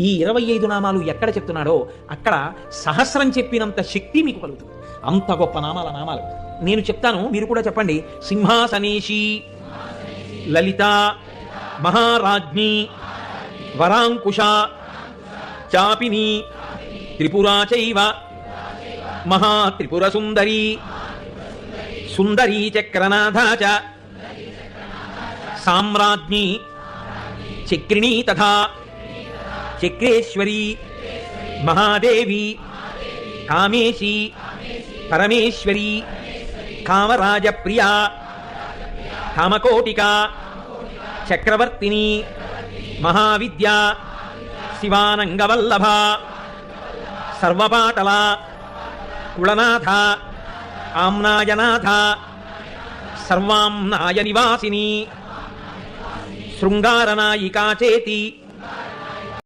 ఈ 25 నామాలు ఎక్కడ చెప్తున్నాడో అక్కడ సహస్రం చెప్పినంత శక్తి మీకు కలుగుతుంది. అంత గొప్ప నామాలు నేను చెప్తాను, మీరు కూడా చెప్పండి. సింహాసనేషి, లలిత, మహారాజ్ఞి, వరాంకుశ, చాపిని, త్రిపురా చైవ, మహాత్రిపుర సుందరి, సుందరీ చక్రనాథ చ, సామ్రాజ్ఞి, చక్రిణీ తథా చక్రేశ్వరి, మహాదేవి, కామేశి, పరమేశ్వరి, కామరాజప్రియా, కామకోటిక, చక్రవర్తిని, మహావిద్య, శివానంగవల్లభ, సర్వపాటల, కుళనాథ, ఆమ్నాయనాథ, సర్వాంనాయ నివాసిని, శృంగారనాయికా చేతి,